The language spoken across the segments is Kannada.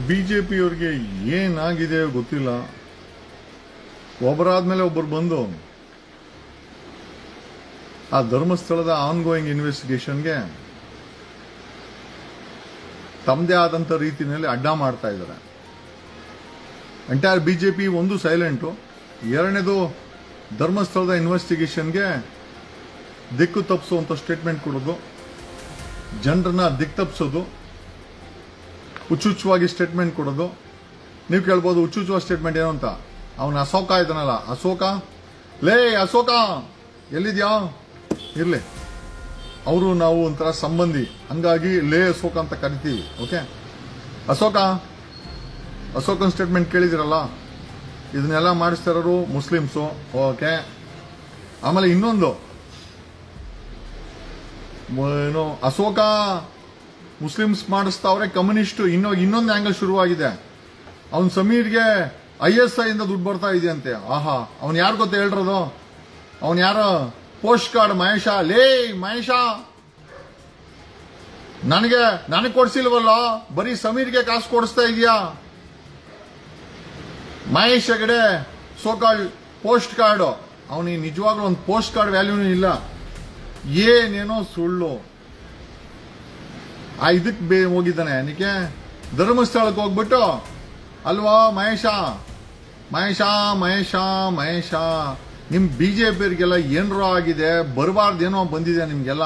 ಬಿಜೆಪಿಯವ್ರಿಗೆ ಏನಾಗಿದೆ ಗೊತ್ತಿಲ್ಲ. ಒಬ್ಬರಾದ್ಮೇಲೆ ಒಬ್ಬರು ಬಂದು ಆ ಧರ್ಮಸ್ಥಳದ ಆನ್ಗೋಯಿಂಗ್ ಇನ್ವೆಸ್ಟಿಗೇಷನ್ಗೆ ತಮ್ಮದೇ ಆದಂತ ರೀತಿಯಲ್ಲಿ ಅಡ್ಡ ಮಾಡ್ತಾ ಇದ್ದಾರೆ. ಎಂಟೈರ್ ಬಿಜೆಪಿ ಒಂದು ಸೈಲೆಂಟು, ಎರಡನೇದು ಧರ್ಮಸ್ಥಳದ ಇನ್ವೆಸ್ಟಿಗೇಷನ್ಗೆ ದಿಕ್ಕು ತಪ್ಪಿಸುವಂತ ಸ್ಟೇಟ್ಮೆಂಟ್ ಕೊಡೋದು, ಜನರನ್ನ ದಿಕ್ಕು ತಪ್ಪಿಸೋದು, ಹುಚ್ಚುಚ್ಚುವಾಗಿ ಸ್ಟೇಟ್ಮೆಂಟ್ ಕೊಡೋದು. ನೀವು ಕೇಳ್ಬೋದು ಹುಚ್ಚುಚ್ಚುವ ಸ್ಟೇಟ್ಮೆಂಟ್ ಏನು ಅಂತ. ಅವನ ಅಶೋಕ ಇದ್ದಾನಲ್ಲ, ಅಶೋಕ ಎಲ್ಲಿದ್ಯಾ, ಇರ್ಲಿ, ಅವರು ನಾವು ಒಂಥರ ಸಂಬಂಧಿ, ಹಂಗಾಗಿ ಅಶೋಕ ಅಂತ ಕರಿತೀವಿ. ಓಕೆ, ಅಶೋಕನ್ ಸ್ಟೇಟ್ಮೆಂಟ್ ಕೇಳಿದಿರಲ್ಲ, ಇದನ್ನೆಲ್ಲ ಮಾಡಿಸ್ತಾ ಇರೋರು ಮುಸ್ಲಿಮ್ಸು. ಓಕೆ, ಆಮೇಲೆ ಇನ್ನೊಂದು ಏನು, ಅಶೋಕ ಮುಸ್ಲಿಮ್ಸ್ ಮಾಡಿಸ್ತಾವ್ರೆ, ಕಮ್ಯುನಿಸ್ಟ್ ಇನ್ನೊಂದು ಆಂಗಲ್ ಶುರುವಾಗಿದೆ. ಅವನ್ ಸಮೀರ್ಗೆ ISI ಇಂದ ದುಡ್ಡು ಬರ್ತಾ ಇದೆಯಂತೆ. ಆಹಾ, ಅವನ್ ಯಾರು ಗೊತ್ತ ಹೇಳ್ರದು, ಅವನ್ ಯಾರೋ ಪೋಸ್ಟ್ ಕಾರ್ಡ್ ಮಹೇಶ ನನಗೆ ಕೊಡ್ಸಿಲ್ವಲ್ಲ, ಬರೀ ಸಮೀರ್ಗೆ ಕಾಸು ಕೊಡಿಸ್ತಾ ಇದೀಯಾ. Mahesh Hegde so-called post card, ಅವನಿಗೆ ನಿಜವಾಗ್ಲೂ ಒಂದು ಪೋಸ್ಟ್ ಕಾರ್ಡ್ ವ್ಯಾಲ್ಯೂನೂ ಇಲ್ಲ, ಏನೇನೋ ಸುಳ್ಳು. ಇದಕ್ಕೆ ಹೋಗಿದ್ದಾನೆ, ಅದಕ್ಕೆ ಧರ್ಮಸ್ಥಳಕ್ಕೆ ಹೋಗ್ಬಿಟ್ಟು ಅಲ್ವಾ ಮಹೇಶ ನಿಮ್ ಬಿಜೆಪಿಯರಿಗೆಲ್ಲ ಏನರ ಆಗಿದೆ, ಬರಬಾರ್ದೇನೋ ಬಂದಿದೆ ನಿಮ್ಗೆಲ್ಲ.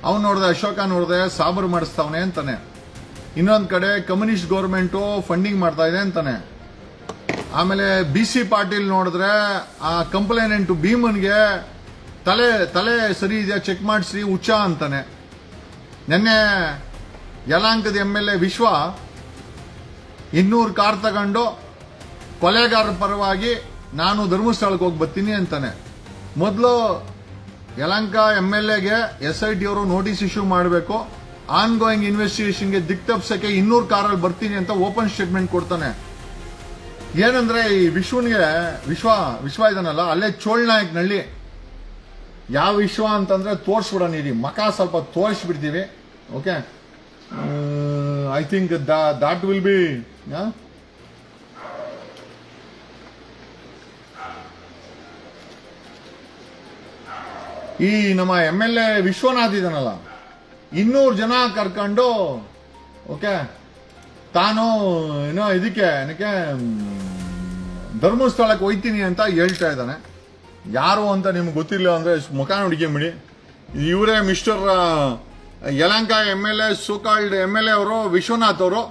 ಅವ್ನು ನೋಡಿದೆ, ಅಶೋಕ ನೋಡಿದೆ, ಸಾಬರ್ ಮಾಡಿಸ್ತಾವನೆ ಅಂತಾನೆ. ಇನ್ನೊಂದ್ ಕಡೆ ಕಮ್ಯುನಿಸ್ಟ್ ಗೌರ್ಮೆಂಟು ಫಂಡಿಂಗ್ ಮಾಡ್ತಾ ಇದೆ ಅಂತಾನೆ. ಆಮೇಲೆ BC ಪಾಟೀಲ್ ನೋಡಿದ್ರೆ ಆ ಕಂಪ್ಲೇನೆಂಟ್ ಭೀಮನ್ಗೆ ತಲೆ ಸರಿ ಇದೆಯಾ ಚೆಕ್ ಮಾಡಿಸಿ ಹುಚ್ಚ ಅಂತಾನೆ. ನಿನ್ನೆ ಯಲಾಂಕದ MLA ವಿಶ್ವ 200 ಕಾರ್ ತಗೊಂಡು ಕೊಲೆಗಾರರ ಪರವಾಗಿ ನಾನು ಧರ್ಮಸ್ಥಳಕ್ಕೆ ಹೋಗಿ ಬರ್ತೀನಿ ಅಂತಾನೆ. ಮೊದಲು ಯಲಂಕ MLAಗೆ SIT ಅವರು ನೋಟಿಸ್ ಇಶ್ಯೂ ಮಾಡಬೇಕು, ಆನ್ ಗೋಯಿಂಗ್ ಇನ್ವೆಸ್ಟಿಗೇಷನ್ಗೆ ದಿಕ್ ತಪ್ಸಕ್ಕೆ 200 ಕಾರಲ್ಲಿ ಬರ್ತೀನಿ ಅಂತ ಓಪನ್ ಸ್ಟೇಟ್ಮೆಂಟ್ ಕೊಡ್ತಾನೆ. ಏನಂದ್ರೆ ಈ ವಿಶ್ವ ಇದಾನಲ್ಲ, ಅಲ್ಲೇ ಚೋಳ್ನಾಯಕ್ನಲ್ಲಿ, ಯಾವ ವಿಶ್ವ ಅಂತಂದ್ರೆ ತೋರಿಸ್ಬಿಡೋಣ, ಇರಿ ಮಕ ಸ್ವಲ್ಪ ತೋರಿಸ್ಬಿಡ್ತೀವಿ. Okay, I think that will be ಈ ನಮ್ಮ MLA ವಿಶ್ವನಾಥ್ ಇದಾನಲ್ಲ, 200 ಜನ ಕರ್ಕೊಂಡು ಓಕೆ ತಾನು ಏನೋ ಇದಕ್ಕೆ ಧರ್ಮಸ್ಥಳಕ್ಕೆ ಹೋಯ್ತೀನಿ ಅಂತ ಹೇಳ್ತಾ ಇದ್ದಾನೆ. ಯಾರು ಅಂತ ನಿಮ್ಗೆ ಗೊತ್ತಿಲ್ಲ ಅಂದ್ರೆ ಮುಖ ನೋಡ್ಕೊಂಬಿಡಿ. ಇವರೇ mister Yelahanka MLA, so-called MLA ಅವರು, ವಿಶ್ವನಾಥ್ ಅವರು.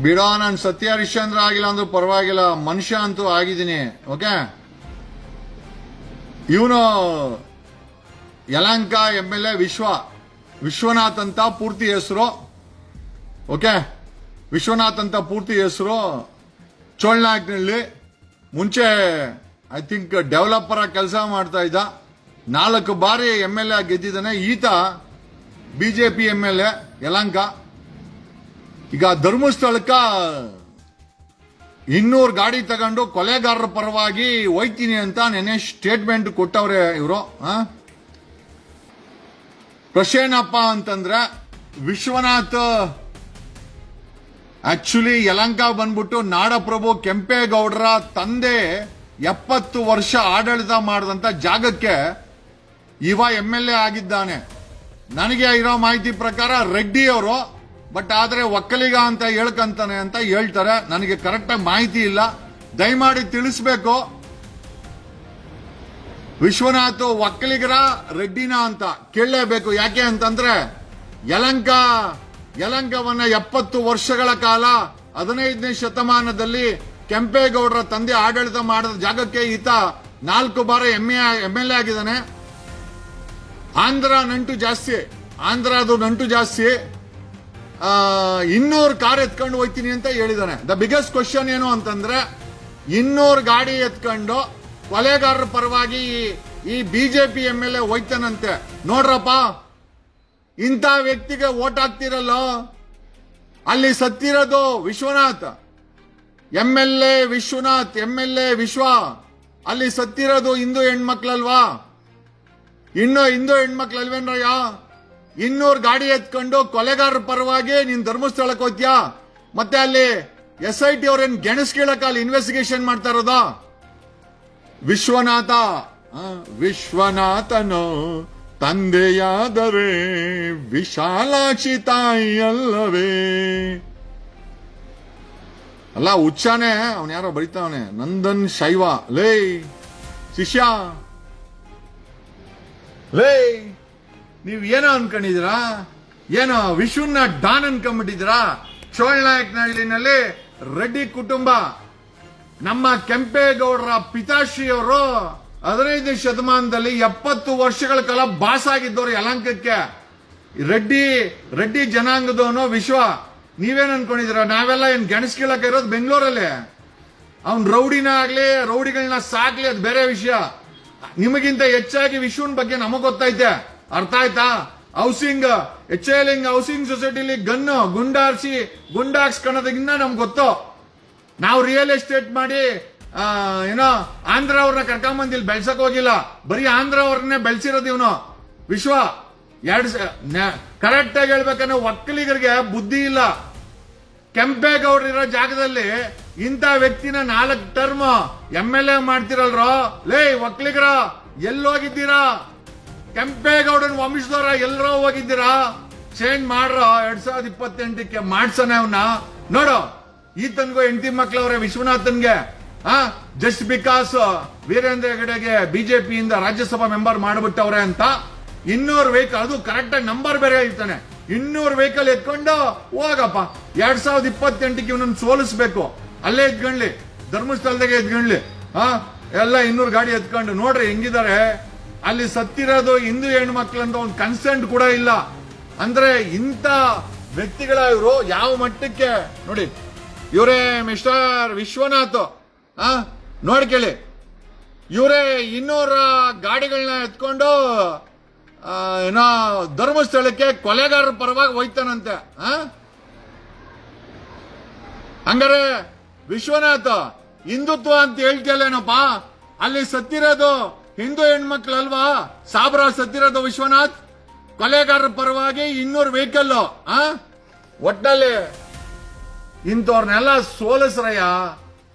ಬಿಡೋ, ನಾನು ಸತ್ಯ ಹರಿಶ್ಚಂದ್ರ ಆಗಿಲ್ಲ ಅಂದ್ರೂ ಪರವಾಗಿಲ್ಲ, ಮನುಷ್ಯ ಅಂತೂ ಆಗಿದ್ದೀನಿ. ಓಕೆ, ಇವನು ಯಲಂಕ MLA ವಿಶ್ವನಾಥ್ ಅಂತ ಪೂರ್ತಿ ಹೆಸರು. ಓಕೆ, ವಿಶ್ವನಾಥ್ ಅಂತ ಪೂರ್ತಿ ಹೆಸರು. ಚೋಳ್ನಾಯಕ್ನಲ್ಲಿ ಮುಂಚೆ ಐ ಥಿಂಕ್ ಡೆವಲಪರ್ ಆಗಿ ಕೆಲಸ ಮಾಡ್ತಾ ಇದ್ದ. 4 ಬಾರಿ MLA ಗೆದ್ದಿದ್ದಾನೆ ಈತ, ಬಿಜೆಪಿ MLA ಯಲಂಕ. ಈಗ ಧರ್ಮಸ್ಥಳಕ್ಕ 200 ಗಾಡಿ ತಗೊಂಡು ಕೊಲೆಗಾರರ ಪರವಾಗಿ ಹೋಯ್ತೀನಿ ಅಂತ ನೆನೆ ಸ್ಟೇಟ್ಮೆಂಟ್ ಕೊಟ್ಟವ್ರೆ ಇವರು. ಪ್ರಶ್ನೆನಪ್ಪ ಅಂತಂದ್ರೆ, ವಿಶ್ವನಾಥ್ ಆಕ್ಚುಲಿ ಯಲಂಕ ಬಂದ್ಬಿಟ್ಟು ನಾಡಪ್ರಭು ಕೆಂಪೇಗೌಡರ ತಂದೆ 70 ವರ್ಷ ಆಡಳಿತ ಮಾಡಿದಂತ ಜಾಗಕ್ಕೆ ಇವ MLA ಆಗಿದ್ದಾನೆ. ನನಗೆ ಇರೋ ಮಾಹಿತಿ ಪ್ರಕಾರ ರೆಡ್ಡಿ ಅವರು, ಬಟ್ ಆದ್ರೆ ಒಕ್ಕಲಿಗ ಅಂತ ಹೇಳ್ಕಂತಾನೆ ಅಂತ ಹೇಳ್ತಾರೆ. ನನಗೆ ಕರೆಕ್ಟ್ ಆಗಿ ಮಾಹಿತಿ ಇಲ್ಲ, ದಯಮಾಡಿ ತಿಳಿಸ್ಬೇಕು. ವಿಶ್ವನಾಥ್ ಒಕ್ಕಲಿಗರ ರೆಡ್ಡಿನ ಅಂತ ಕೇಳಲೇಬೇಕು. ಯಾಕೆ ಅಂತಂದ್ರೆ ಯಲಂಕವನ್ನ 70 ವರ್ಷಗಳ ಕಾಲ 15ನೇ ಶತಮಾನದಲ್ಲಿ ಕೆಂಪೇಗೌಡರ ತಂದೆ ಆಡಳಿತ ಮಾಡಿದ ಜಾಗಕ್ಕೆ ಈತ 4 ಬಾರಿ MLA ಆಗಿದ್ದಾನೆ. ಆಂಧ್ರದು ನಂಟು ಜಾಸ್ತಿ. 200 ಕಾರ್ ಎತ್ಕೊಂಡು ಹೋಗ್ತೀನಿ ಅಂತ ಹೇಳಿದಾನೆ. ದ ಬಿಗ್ಗೆಸ್ಟ್ ಕ್ವಶನ್ ಏನು ಅಂತಂದ್ರೆ, 200 ಗಾಡಿ ಎತ್ಕೊಂಡು ಕೊಲೆಗಾರರ ಪರವಾಗಿ ಈ ಬಿಜೆಪಿ MLA ಹೋಯ್ತಾನಂತೆ. ನೋಡ್ರಪ್ಪ, ಇಂಥ ವ್ಯಕ್ತಿಗೆ ವೋಟ್ ಹಾಕ್ತಿರಲ್ಲ, ಅಲ್ಲಿ ಸತ್ತಿರೋದು ವಿಶ್ವನಾಥ್, MLA ವಿಶ್ವ, ಅಲ್ಲಿ ಸತ್ತಿರೋದು ಹಿಂದೂ ಹೆಣ್ಮಕ್ಳಲ್ವಾ? ಹಿಂದೂ ಹೆಣ್ಮಕ್ಳಲ್ವೇನ್ರಯ್ಯ? 200 ಗಾಡಿ ಎತ್ಕೊಂಡು ಕೊಲೆಗಾರರ ಪರವಾಗಿ ನೀನ್ ಧರ್ಮಸ್ಥಳಕ್ಕೆ ಹೋಗ್ತೀಯಾ? ಮತ್ತೆ ಅಲ್ಲಿ SIT ಅವ್ರೇನ್ ಗೆಣಸ್ ಕೇಳಕ್ಕ ಅಲ್ಲಿ ಇನ್ವೆಸ್ಟಿಗೇಷನ್ ಮಾಡ್ತಾ ಇರೋದ? ವಿಶ್ವನಾಥನೋ ತಂದೆಯಾದರೆ ವಿಶಾಲಾಕ್ಷಿ ತಾಯಿಯಲ್ಲವೇ? ಅಲ್ಲ ಹುಚ್ಚಾನೆ ಅವನ್ ಯಾರೋ ಬರೀತಾವನೆ, ನಂದನ್ ಶೈವ. ಲೇ ಶಿಷ್ಯ, ಲೇ ನೀವ್ ಏನೋ ಅನ್ಕೊಂಡಿದ್ದೀರಾ? ಏನೋ ವಿಶ್ವನ ಡಾನ್ ಅನ್ಕೊಂಡ್ಬಿಟ್ಟಿದ್ದೀರಾ? ಚೋಳನಾಯಕನಹಳ್ಳಿನಲ್ಲಿ ರೆಡ್ಡಿ ಕುಟುಂಬ, ನಮ್ಮ ಕೆಂಪೇಗೌಡರ ಪಿತಾಶ್ರೀಯವರು 15ನೇ ಶತಮಾನದಲ್ಲಿ 70 ವರ್ಷಗಳ ಕಾಲ ಬಾಸ್ ಆಗಿದ್ದವ್ರು ಯಲಹಂಕಕ್ಕೆ. ರೆಡ್ಡಿ ಜನಾಂಗದವನು ವಿಶ್ವ. ನೀವೇನ್ ಅನ್ಕೊಂಡಿದ್ದೀರಾ? ನಾವೆಲ್ಲ ಏನ್ ಗೆಣಸ್ ಕೀಳಕ್ಕೆ ಇರೋದು ಬೆಂಗಳೂರಲ್ಲಿ? ಅವ್ನ್ ರೌಡಿನ ಆಗ್ಲಿ, ರೌಡಿಗಳನ್ನ ಸಾಕ್ಲಿ, ಅದು ಬೇರೆ ವಿಷಯ. ನಿಮಗಿಂತ ಹೆಚ್ಚಾಗಿ ವಿಶ್ವನ್ ಬಗ್ಗೆ ನಮಗ್ ಗೊತ್ತೈತೆ. ಅರ್ಥ ಆಯ್ತಾ? ಹೌಸಿಂಗ್ ಹೌಸಿಂಗ್ ಸೊಸೈಟಿಲಿ ಗುಂಡಾಕ್ಸ್ಕೊಳ್ಳೋದಕ್ಕಿಂತ ನಮ್ಗೆ ಗೊತ್ತು. ನಾವು ರಿಯಲ್ ಎಸ್ಟೇಟ್ ಮಾಡಿ ಏನೋ ಆಂಧ್ರ ಅವ್ರನ್ನ ಕರ್ಕೊಂಬಂದು ಇಲ್ಲಿ ಬೆಳ್ಸಕ್ ಹೋಗಿಲ್ಲ. ಬರೀ ಆಂಧ್ರ ಅವ್ರನ್ನೇ ಬೆಳ್ಸಿರೋದು ಇವನು ವಿಶ್ವ. ಕರೆಕ್ಟ್ ಆಗಿ ಹೇಳ್ಬೇಕಂದ್ರೆ ಒಕ್ಕಲಿಗರಿಗೆ ಬುದ್ಧಿ ಇಲ್ಲ. ಕೆಂಪೇಗೌಡರಿರೋ ಜಾಗದಲ್ಲಿ ಇಂಥ ವ್ಯಕ್ತಿನ 4 ಟರ್ಮ್ MLA ಮಾಡ್ತಿರಲ್ರೋ. ಲೇ ಒಕ್ಕಲಿಗರ ಎಲ್ಲೋಗಿದ್ದೀರಾ? ಕೆಂಪೇಗೌಡನ ವಂಶದವರ ಎಲ್ಲರೋ ಹೋಗಿದ್ದೀರಾ? ಚೇಂಜ್ ಮಾಡ್ರ 2028ಕ್ಕೆ ಮಾಡ್ಸೋಣ ಅವನ್ನ. ನೋಡು, ಈತನ್ಗೂ ಹೆಂಡತಿ ಮಕ್ಳವ್ರೆ ವಿಶ್ವನಾಥನ್ಗೆ. ಜಸ್ಟ್ ಬಿಕಾಸ್ ವೀರೇಂದ್ರ ಹೆಗಡೆಗೆ ಬಿಜೆಪಿಯಿಂದ ರಾಜ್ಯಸಭಾ ಮೆಂಬರ್ ಮಾಡ್ಬಿಟ್ಟವ್ರೆ ಅಂತ 200 ವೆಹಿಕಲ್, ಅದು ಕರೆಕ್ಟ್ ಆಗಿ ನಂಬರ್ ಬೇರೆ ಹೇಳ್ತಾನೆ, 200 ವೆಹಿಕಲ್ ಎತ್ಕೊಂಡು ಹೋಗಪ್ಪ. 2028ಕ್ಕೆ ಇವನನ್ನು ಸೋಲಿಸ್ಬೇಕು. ಅಲ್ಲೇ ಎತ್ಕೊಂಡ್ಲಿ, ಧರ್ಮಸ್ಥಳದಾಗೆ ಎತ್ಕೊಂಡ್ಲಿ. ಎಲ್ಲ 200 ಗಾಡಿ ಎತ್ಕೊಂಡು ನೋಡ್ರಿ ಹೆಂಗಿದ್ದಾರೆ. ಅಲ್ಲಿ ಸತ್ತಿರೋದು ಹಿಂದೂ ಹೆಣ್ಮಕ್ಳು ಅಂತ ಒಂದು ಕನ್ಸೆಂಟ್ ಕೂಡ ಇಲ್ಲ. ಅಂದ್ರೆ ಇಂಥ ವ್ಯಕ್ತಿಗಳ ಇವರು ಯಾವ ಮಟ್ಟಕ್ಕೆ ನೋಡಿ. ಇವರೇ ಮಿಸ್ಟರ್ ವಿಶ್ವನಾಥ್, ನೋಡ್ಕೇಳಿ, ಇವರೇ 200 ಗಾಡಿಗಳನ್ನ ಎತ್ಕೊಂಡು ಏನೋ ಧರ್ಮಸ್ಥಳಕ್ಕೆ ಕೊಲೆಗಾರರ ಪರವಾಗಿ ಹೋಯ್ತಾನಂತೆ. ಹಂಗಾರೆ ವಿಶ್ವನಾಥ ಹಿಂದುತ್ವ ಅಂತ ಹೇಳ್ತಿಯಲ್ಲೇನಪ್ಪ? ಅಲ್ಲಿ ಸತ್ತಿರೋದು ಹಿಂದೂ ಹೆಣ್ಮಕ್ಳು ಅಲ್ವಾ? ಸಾಬ್ರ ಸತ್ತಿರೋದು ವಿಶ್ವನಾಥ್ ಕೊಲೆಗಾರರ ಪರವಾಗಿ 200 ವೆಹಿಕಲ್. ಒಟ್ಟಲ್ಲಿ ಇಂಥವ್ರನ್ನೆಲ್ಲ ಸೋಲಿಸ್ರಯ್ಯ,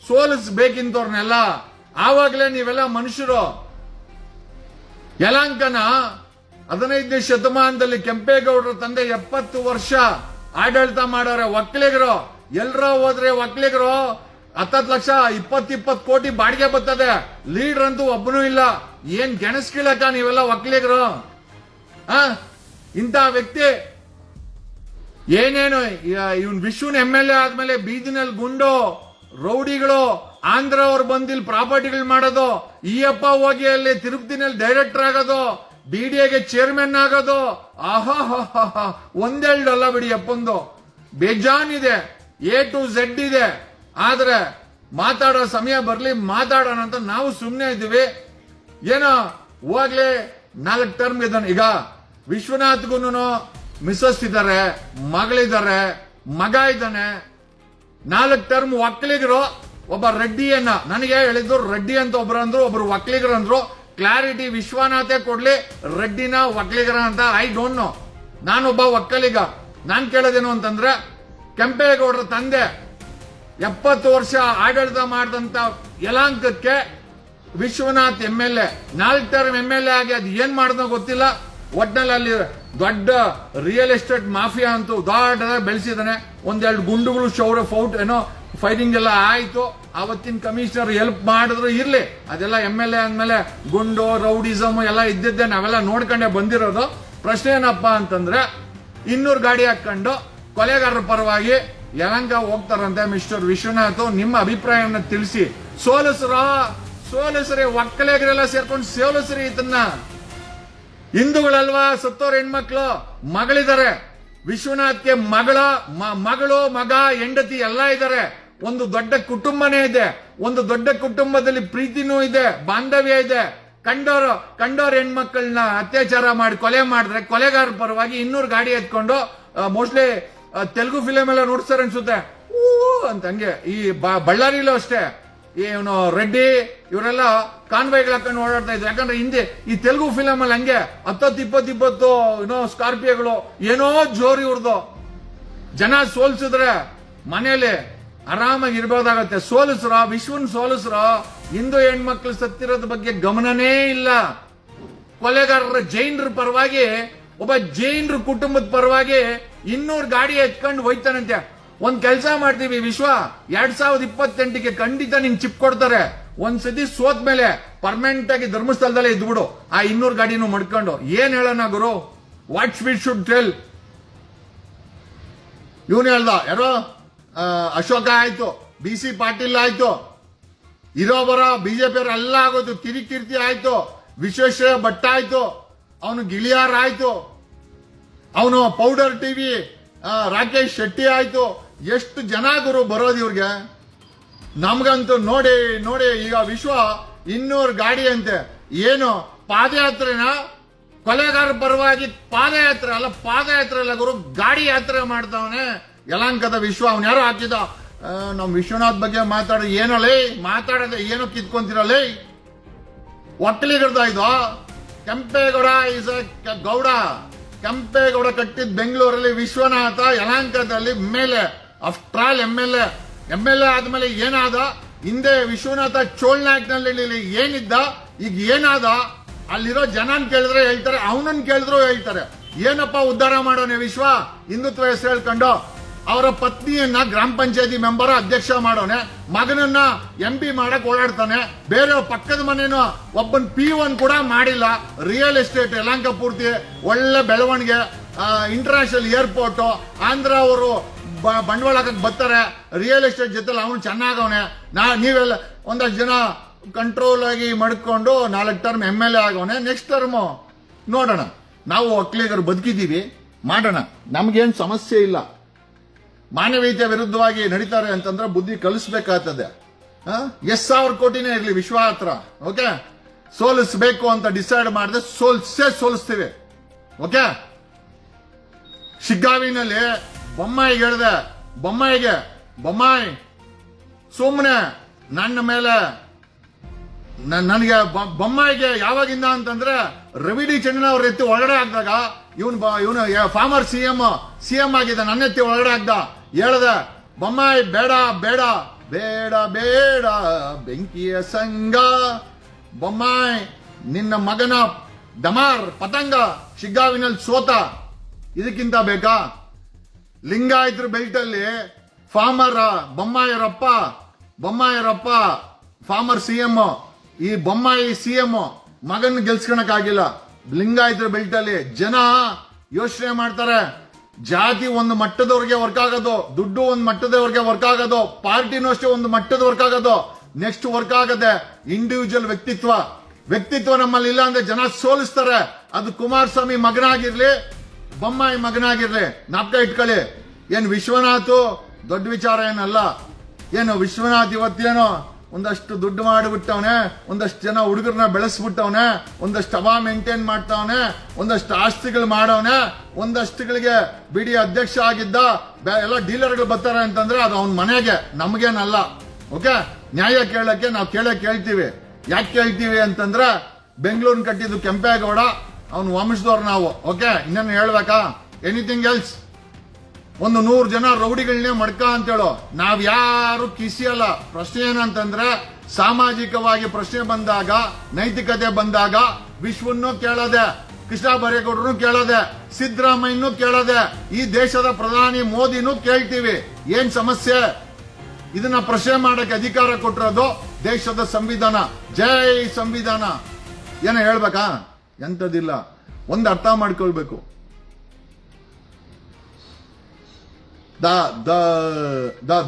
ಸೋಲಿಸ್ಬೇಕಿಂತವ್ರನ್ನೆಲ್ಲ. ಆವಾಗಲೇ ನೀವೆಲ್ಲ ಮನುಷ್ಯರು. ಯಲಹಂಕನ 15ನೇ ಶತಮಾನದಲ್ಲಿ ಕೆಂಪೇಗೌಡರ ತಂದೆ 70 ವರ್ಷ ಆಡಳಿತ ಮಾಡೋರೆ. ಒಕ್ಕಲಿಗರು ಎಲ್ರ ಹೋದ್ರೆ ಒಕ್ಕಲಿಗರು 10 ಲಕ್ಷ 20 ಕೋಟಿ ಬಾಡಿಗೆ ಬರ್ತದೆ. ಲೀಡರ್ ಅಂತೂ ಒಬ್ಬನೂ ಇಲ್ಲ. ಏನ್ ಗೆಣಸ್ ಕೀಳಕ ನೀವೆಲ್ಲ ಒಕ್ಕಲಿಗರು? ಇಂಥ ವ್ಯಕ್ತಿ ಏನೇನು ಇವನ್ ವಿಶ್ವನ್ MLA ಆದ್ಮೇಲೆ ಬೀದಿನಲ್ಲಿ ಗುಂಡು ರೌಡಿಗಳು ಆಂಧ್ರ ಅವ್ರು ಬಂದಿಲ್ ಪ್ರಾಪರ್ಟಿಗಳು ಮಾಡೋದು, ಈಯಪ್ಪ ಹೋಗಿ ಅಲ್ಲಿ ತಿರುಪತಿನಲ್ಲಿ ಡೈರೆಕ್ಟರ್ ಆಗೋದು, BDAಗೆ ಚೇರ್ಮನ್ ಆಗೋದು. ಒಂದೆರಡು ಅಲ್ಲ ಬಿಡಿ, ಅಪ್ಪಂದು ಬೇಜಾನ್ ಇದೆ, A to Z ಇದೆ. ಆದ್ರೆ ಮಾತಾಡೋ ಸಮಯ ಬರ್ಲಿ ಮಾತಾಡೋಣ ಅಂತ ನಾವು ಸುಮ್ಮನೆ ಇದ್ದೀವಿ. ಏನೋ ಹೋಗ್ಲಿ 4 ಟರ್ಮ್ ಇದ್ದಾನೆ. ಈಗ ವಿಶ್ವನಾಥ್ಗೂನು ಮಿಸಸ್ ಇದ್ದಾರೆ, ಮಗಳಿದ್ದಾರೆ, ಮಗ ಇದ್ದಾನೆ. 4 ಟರ್ಮ್ ಒಕ್ಕಲಿಗರು. ಒಬ್ಬ ರೆಡ್ಡಿಯನ್ನ ನನಗೆ ಹೇಳಿದ್ರು, ರೆಡ್ಡಿ ಅಂತ ಒಬ್ರು ಅಂದ್ರು, ಒಬ್ರು ಒಕ್ಕಲಿಗರು ಅಂದ್ರು. ಕ್ಲಾರಿಟಿ ವಿಶ್ವನಾಥೇ ಕೊಡ್ಲಿ, ರೆಡ್ಡಿನ ಒಕ್ಕಲಿಗರ ಅಂತ ಐ ಡೋಂಟ್ ನೋ. ನಾನೊಬ್ಬ ಒಕ್ಕಲಿಗ. ನಾನ್ ಕೇಳೋದೇನು ಅಂತಂದ್ರೆ, ಕೆಂಪೇಗೌಡರ ತಂದೆ 70 ವರ್ಷ ಆಡಳಿತ ಮಾಡಿದಂತ ಯಲಹಂಕಕ್ಕೆ ವಿಶ್ವನಾಥ್ MLA 4 ಟರ್ಮ್ MLA ಆಗಿ ಅದು ಏನ್ ಮಾಡಿದ್ನೋ ಗೊತ್ತಿಲ್ಲ. ಒಟ್ನಲ್ಲಿ ಅಲ್ಲಿ ದೊಡ್ಡ ರಿಯಲ್ ಎಸ್ಟೇಟ್ ಮಾಫಿಯಾ ಅಂತೂ ದೊಡ್ಡದಾಗಿ ಬೆಳೆಸಿದಾನೆ. ಒಂದೆರಡು ಗುಂಡುಗಳು ಫೌಟ್ ಏನೋ ಫೈಟಿಂಗ್ ಎಲ್ಲ ಆಯ್ತು. ಅವತ್ತಿನ ಕಮಿಷನರ್ ಹೆಲ್ಪ್ ಮಾಡಿದ್ರು, ಇರ್ಲಿ, ಅದೆಲ್ಲ MLA ಅಂದ್ಮೇಲೆ ಗುಂಡು ರೌಡಿಸಮ್ ಎಲ್ಲ ಇದ್ದಿದ್ದೆ, ನಾವೆಲ್ಲ ನೋಡ್ಕೊಂಡೆ ಬಂದಿರೋದು. ಪ್ರಶ್ನೆ ಏನಪ್ಪ ಅಂತಂದ್ರೆ, 200 ಗಾಡಿ ಹಾಕೊಂಡು ಕೊಲೆಗಾರರ ಪರವಾಗಿ ಯಲಹಂಕ ಹೋಗ್ತಾರಂತೆ ಮಿಸ್ಟರ್ ವಿಶ್ವನಾಥ್. ನಿಮ್ಮ ಅಭಿಪ್ರಾಯವನ್ನ ತಿಳಿಸಿ. ಸೋಲಿಸ್ರಿ ಒಕ್ಕಲಿಗರೆಲ್ಲ ಸೇರ್ಕೊಂಡು ಸೋಲಿಸ್ರಿ ಇದನ್ನ. ಹಿಂದೂಗಳಲ್ವಾ ಸತ್ತೋರ್ ಹೆಣ್ಮಕ್ಳು? ಮಗಳಿದ್ದಾರೆ ವಿಶ್ವನಾಥ್ಗೆ, ಮಗಳು ಮಗ ಹೆಂಡತಿ ಎಲ್ಲ ಇದ್ದಾರೆ. ಒಂದು ದೊಡ್ಡ ಕುಟುಂಬನೇ ಇದೆ. ಒಂದು ದೊಡ್ಡ ಕುಟುಂಬದಲ್ಲಿ ಪ್ರೀತಿನೂ ಇದೆ, ಬಾಂಧವ್ಯ ಇದೆ. ಕಂಡೋರ್ ಹೆಣ್ಮಕ್ಳನ್ನ ಅತ್ಯಾಚಾರ ಮಾಡಿ ಕೊಲೆ ಮಾಡಿದ್ರೆ ಕೊಲೆಗಾರರ ಪರವಾಗಿ 200 ಗಾಡಿ ಎತ್ಕೊಂಡು, ಮೋಸ್ಟ್ಲಿ ತೆಲುಗು ಫಿಲಮ್ ಎಲ್ಲ ನೋಡ್ತಾರೆ ಅನ್ಸುತ್ತೆ ಅಂತ. ಹಂಗೆ ಈ ಬಳ್ಳಾರಿಲೂ ಅಷ್ಟೇ ಇವನು ರೆಡ್ಡಿ ಇವರೆಲ್ಲ ಕಾನ್ವಾಯ್ಗಳು ಹಾಕೊಂಡು ಓಡಾಡ್ತಾ ಇದ್ರು. ಯಾಕಂದ್ರೆ ಹಿಂದೆ ಈ ತೆಲುಗು ಫಿಲಮ್ ಅಲ್ಲಿ ಹಂಗೆ 10-20 ಏನೋ ಸ್ಕಾರ್ಪಿಯೋಗಳು, ಏನೋ ಜೋರು ಇವ್ರದು. ಜನ ಸೋಲ್ಸಿದ್ರೆ ಮನೇಲಿ ಆರಾಮಾಗಿ ಇರ್ಬೋದಾಗತ್ತೆ. ಸೋಲಿಸ್ರ, ವಿಶ್ವನ್ ಸೋಲಿಸ್ರ, ಹಿಂದೂ ಹೆಣ್ಮಕ್ಳು ಸತ್ತಿರೋದ್ ಬಗ್ಗೆ ಗಮನನೇ ಇಲ್ಲ. ಕೊಲೆಗಾರರ ಜೈನರ ಪರವಾಗಿ, ಒಬ್ಬ ಜೈನರ ಕುಟುಂಬದ ಪರವಾಗಿ 200 ಗಾಡಿ ಎತ್ಕೊಂಡು ಹೋಯ್ತಾನಂತೆ. ಒಂದ್ ಕೆಲಸ ಮಾಡ್ತೀವಿ ವಿಶ್ವ, 2028ಗೆ ಖಂಡಿತ ನಿಂಗೆ ಚಿಪ್ ಕೊಡ್ತಾರೆ. ಒಂದ್ಸತಿ ಸೋತ್ ಮೇಲೆ ಪರ್ಮನೆಂಟ್ ಆಗಿ ಧರ್ಮಸ್ಥಳದಲ್ಲೇ ಇದ್ಬಿಡು, ಆ 200 ಗಾಡಿನೂ ಮಡ್ಕೊಂಡು. ಏನ್ ಹೇಳೋಣ ಗುರು, ವಾಟ್ ವಿ ಶುಡ್ ಟೆಲ್? ಇವನು ಹೇಳ್ದ, ಯಾರೋ ಅಶೋಕ ಆಯ್ತು, BC ಪಾಟೀಲ್ ಆಯ್ತು, ಇರೋಬರ ಬಿಜೆಪಿ ಎಲ್ಲ ಆಗೋದು, ಕಿರಿಕೀರ್ತಿ ಆಯ್ತು, ವಿಶ್ವೇಶ್ವರ ಭಟ್ ಆಯ್ತು, ಅವನು ಗಿಳಿಯಾರ್ ಆಯ್ತು, ಅವನು ಪೌಡರ್ ಟಿವಿ ರಾಕೇಶ್ ಶೆಟ್ಟಿ ಆಯ್ತು. ಎಷ್ಟು ಜನ ಗುರು ಬರೋದು ಇವ್ರಿಗೆ. ನಮ್ಗಂತೂ ನೋಡಿ ನೋಡಿ ಈಗ ವಿಶ್ವ 200 ಗಾಡಿ ಅಂತೆ. ಏನು ಪಾದಯಾತ್ರೆನಾ? ಕೊಲೆಗಾರ ಪರವಾಗಿ ಪಾದಯಾತ್ರೆ ಅಲ್ಲ, ಪಾದಯಾತ್ರೆ ಅಲ್ಲ ಗುರು, ಗಾಡಿ ಯಾತ್ರೆ ಮಾಡ್ತಾವನೆ ಯಲಾಂಕದ ವಿಶ್ವ. ಅವ್ನು ಯಾರೋ ಹಾಕಿದ, ನಮ್ ವಿಶ್ವನಾಥ್ ಬಗ್ಗೆ ಮಾತಾಡೋದು ಏನಲ್ಲೇ ಮಾತಾಡದೆ, ಏನೋ ಕಿತ್ಕೊಂತಿರಲ್ಲೇ. ಒಕ್ಕಲಿಗರ್ದ ಇದು. Kempegowda is a Gowda. ಕೆಂಪೇಗೌಡ ಕಟ್ಟಿದ್ ಬೆಂಗಳೂರಲ್ಲಿ, ವಿಶ್ವನಾಥ ಯಲಾಂಕದಲ್ಲಿ ಮೇಲೆ ಆಫ್ಟರ್ ಆಲ್ MLA ಆದ್ಮೇಲೆ ಏನಾದ? ಹಿಂದೆ ವಿಶ್ವನಾಥ ಚೋಳ್ನಾಯಕ್ನಲ್ಲಿ ಏನಿದ್ದ, ಈಗ ಏನಾದ? ಅಲ್ಲಿರೋ ಜನನ್ ಕೇಳಿದ್ರೆ ಹೇಳ್ತಾರೆ, ಅವನನ್ನ ಕೇಳಿದ್ರು ಹೇಳ್ತಾರೆ. ಏನಪ್ಪ ಉದ್ಧಾರ ಮಾಡೋನೆ ವಿಶ್ವ? ಹಿಂದುತ್ವ ಹೆಸರು ಹೇಳ್ಕೊಂಡು ಅವರ ಪತ್ನಿಯನ್ನ ಗ್ರಾಮ ಪಂಚಾಯತಿ ಮೆಂಬರ್ ಅಧ್ಯಕ್ಷ ಮಾಡೋನೆ, ಮಗನನ್ನ MP ಮಾಡಕ್ ಓಡಾಡ್ತಾನೆ. ಬೇರೆ ಪಕ್ಕದ ಮನೇನು ಒಬ್ಬನ್ P1 ಕೂಡ ಮಾಡಿಲ್ಲ. ರಿಯಲ್ ಎಸ್ಟೇಟ್ ಯಲಹಂಕ ಪೂರ್ತಿ ಒಳ್ಳೆ ಬೆಳವಣಿಗೆ, ಇಂಟರ್ನ್ಯಾಷನಲ್ ಏರ್ಪೋರ್ಟ್, ಆಂಧ್ರ ಅವರು ಬಂಡವಾಳ ಹಾಕಕ್ ಬರ್ತಾರೆ ರಿಯಲ್ ಎಸ್ಟೇಟ್ ಜೊತೆಲಿ. ಅವನು ಚೆನ್ನಾಗವನೆ. ನೀವೆಲ್ಲ ಒಂದಷ್ಟು ಜನ ಕಂಟ್ರೋಲ್ ಆಗಿ ಮಾಡ್ಕೊಂಡು 4 ಟರ್ಮ್ MLA ಆಗವನೆ. ನೆಕ್ಸ್ಟ್ ಟರ್ಮ್ ನೋಡೋಣ. ನಾವು ಒಕ್ಕಲಿಗರು ಬದುಕಿದೀವಿ, ಮಾಡೋಣ, ನಮ್ಗೇನ್ ಸಮಸ್ಯೆ ಇಲ್ಲ. ಮಾನವೀಯತೆ ವಿರುದ್ಧವಾಗಿ ನಡೀತಾರೆ ಅಂತಂದ್ರೆ ಬುದ್ಧಿ ಕಲಿಸ್ಬೇಕಾಗ್ತದೆ. 10,000 ಕೋಟಿನೇ ಇರ್ಲಿ ವಿಶ್ವ ಹತ್ರ, ಓಕೆ? ಸೋಲಿಸ್ಬೇಕು ಅಂತ ಡಿಸೈಡ್ ಮಾಡಿದ್ರೆ ಸೋಲಿಸ್ತೀವಿ, ಓಕೆ? ಶಿಗ್ಗಾವಿನಲ್ಲಿ ಬೊಮ್ಮಾಯಿಗೆ ಹೇಳಿದೆ, ಬೊಮ್ಮಾಯಿ ಸುಮ್ಮನೆ ನನ್ನ ಮೇಲೆ, ನನಗೆ ಬೊಮ್ಮಾಯಿಗೆ ಯಾವಾಗಿಂದ ಅಂತಂದ್ರೆ ರವಿ ಡಿ ಚಂದ್ರನ ಅವ್ರ ಎತ್ತಿ ಒಳಗಡೆ ಹಾಕಿದಾಗ, ಇವನು ಫಾರ್ಮರ್ ಸಿಎಂ ಆಗಿದೆ, ನನ್ನ ಎತ್ತಿ ಒಳಗಡೆ ಹಾಕ್ದ. ಹೇಳ್ದೆ, ಬೊಮ್ಮಾಯಿ ಬೇಡ ಬೇಡ ಬೇಡ ಬೇಡ ಬೆಂಕಿಯ ಸಂಘ. ಬೊಮ್ಮಾಯಿ ನಿನ್ನ ಮಗನ ಡಮಾರ್ ಪತಂಗ ಶಿಗ್ಗಾವಿನಲ್ಲಿ ಸೋತ, ಇದಕ್ಕಿಂತ ಬೇಕಾ? ಲಿಂಗಾಯತರ ಬೆಲ್ಟ್ ಅಲ್ಲಿ ಫಾರ್ಮರ್ ಬೊಮ್ಮಾಯರಪ್ಪ ಫಾರ್ಮರ್ CM, ಈ ಬೊಮ್ಮಾಯಿ CM ಮಗನ್ ಗೆಲ್ಸ್ಕೊಳಕ್ಕಾಗಿಲ್ಲ. ಲಿಂಗಾಯತರ ಬೆಲ್ಟ್ ಅಲ್ಲಿ ಜನ ಯೋಚನೆ ಮಾಡ್ತಾರೆ, ಜಾತಿ ಒಂದು ಮಟ್ಟದವರೆಗೆ ವರ್ಕ್ ಆಗೋದು, ದುಡ್ಡು ಒಂದು ಮಟ್ಟದವರೆಗೆ ವರ್ಕ್ ಆಗೋದು, ಪಾರ್ಟಿನೂ ಅಷ್ಟೇ ಒಂದು ಮಟ್ಟದ ವರ್ಕ್ ಆಗೋದು. ನೆಕ್ಸ್ಟ್ ವರ್ಕ್ ಆಗದೆ ಇಂಡಿವಿಜುವಲ್ ವ್ಯಕ್ತಿತ್ವ ನಮ್ಮಲ್ಲಿ ಇಲ್ಲ ಅಂದ್ರೆ ಜನ ಸೋಲಿಸ್ತಾರೆ. ಅದು ಕುಮಾರಸ್ವಾಮಿ ಮಗನಾಗಿರ್ಲಿ, ಬೊಮ್ಮಾಯಿ ಮಗನಾಗಿರ್ಲಿ, ನಾಪ್ಕ ಇಟ್ಕೊಳ್ಳಿ. ಏನ್ ವಿಶ್ವನಾಥ್ ದೊಡ್ಡ ವಿಚಾರ ಏನಲ್ಲ. ಏನು ವಿಶ್ವನಾಥ್ ಇವತ್ತೇನೋ ಒಂದಷ್ಟು ದುಡ್ಡು ಮಾಡಿಬಿಟ್ಟವನೆ, ಒಂದಷ್ಟು ಜನ ಹುಡುಗರನ್ನ ಬೆಳೆಸ್ಬಿಟ್ಟವನೆ, ಒಂದಷ್ಟು ಹವಾ ಮೇಂಟೈನ್ ಮಾಡ್ತಾವನೆ, ಒಂದಷ್ಟು ಆಸ್ತಿಗಳು ಮಾಡವನೆ, ಒಂದಷ್ಟುಗಳಿಗೆ ಬಿಡಿ ಅಧ್ಯಕ್ಷ ಆಗಿದ್ದ. ಎಲ್ಲ ಡೀಲರ್ಗಳು ಬರ್ತಾರೆ ಅಂತಂದ್ರೆ ಅದು ಅವನ ಮನೆಗೆ, ನಮಗೇನಲ್ಲ, ಓಕೆ? ನ್ಯಾಯ ಕೇಳಕ್ಕೆ ನಾವು ಕೇಳ್ತೀವಿ. ಯಾಕೆ ಕೇಳ್ತೀವಿ ಅಂತಂದ್ರೆ ಬೆಂಗಳೂರಿನ ಕಟ್ಟಿದ್ದು ಕೆಂಪೇಗೌಡ, ಅವನು ವಂಶದವ್ರು ನಾವು, ಓಕೆ? ಇನ್ನೇನು ಹೇಳ್ಬೇಕಾ? Anything else? ಒಂದು 100 ಜನ ರೌಡಿಗಳನ್ನೇ ಮಡ್ಕ ಅಂತೇಳೋ, ನಾವ್ ಯಾರು ಕಿಸಿಯಲ್ಲ. ಪ್ರಶ್ನೆ ಏನಂತಂದ್ರೆ ಸಾಮಾಜಿಕವಾಗಿ ಪ್ರಶ್ನೆ ಬಂದಾಗ, ನೈತಿಕತೆ ಬಂದಾಗ ವಿಶ್ವನ್ನೂ ಕೇಳದೆ, ಕೃಷ್ಣ ಬೈರೇಗೌಡರು ಕೇಳದೆ, ಸಿದ್ದರಾಮಯ್ಯನೂ ಕೇಳದೆ, ಈ ದೇಶದ ಪ್ರಧಾನಿ ಮೋದಿನೂ ಕೇಳ್ತೀವಿ. ಏನ್ ಸಮಸ್ಯೆ? ಇದನ್ನ ಪ್ರಶ್ನೆ ಮಾಡಕ್ಕೆ ಅಧಿಕಾರ ಕೊಟ್ಟಿರೋದು ದೇಶದ ಸಂವಿಧಾನ. ಜೈ ಸಂವಿಧಾನ. ಏನೋ ಹೇಳ್ಬೇಕಾ? ಎಂತದಿಲ್ಲ. ಒಂದು ಅರ್ಥ ಮಾಡ್ಕೊಳ್ಬೇಕು,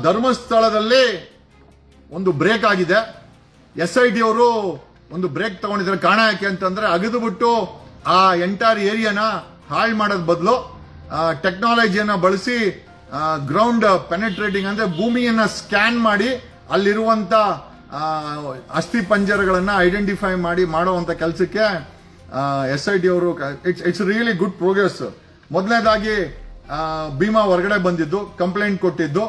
ಧರ್ಮಸ್ಥಳದಲ್ಲಿ ಒಂದು ಬ್ರೇಕ್ ಆಗಿದೆ. SIT ಅವರು ಒಂದು ಬ್ರೇಕ್ ತಗೊಂಡಿದ್ದಾರೆ. ಕಾರಣ ಯಾಕೆ ಅಂತಂದ್ರೆ ಅಗದು ಬಿಟ್ಟು ಆ ಎಂಟೈರ್ ಏರಿಯಾನ ಹಾಳು ಮಾಡೋದ್ ಬದಲು ಟೆಕ್ನಾಲಜಿಯನ್ನ ಬಳಸಿ ಗ್ರೌಂಡ್ ಪೆನೆಟ್ರೇಟಿಂಗ್ ಅಂದ್ರೆ ಭೂಮಿಯನ್ನ ಸ್ಕ್ಯಾನ್ ಮಾಡಿ ಅಲ್ಲಿರುವಂತ ಅಸ್ಥಿ ಪಂಜರಗಳನ್ನ ಐಡೆಂಟಿಫೈ ಮಾಡಿ ಮಾಡುವಂತ ಕೆಲಸಕ್ಕೆ SIT ಅವರು ಇಟ್ಸ್ ರಿಯಲಿ ಗುಡ್ ಪ್ರೋಗ್ರೆಸ್. ಮೊದಲನೇದಾಗಿ ಭೀಮಾ ಹೊರಗಡೆ ಬಂದಿದ್ದು, ಕಂಪ್ಲೇಂಟ್ ಕೊಟ್ಟಿದ್ದು,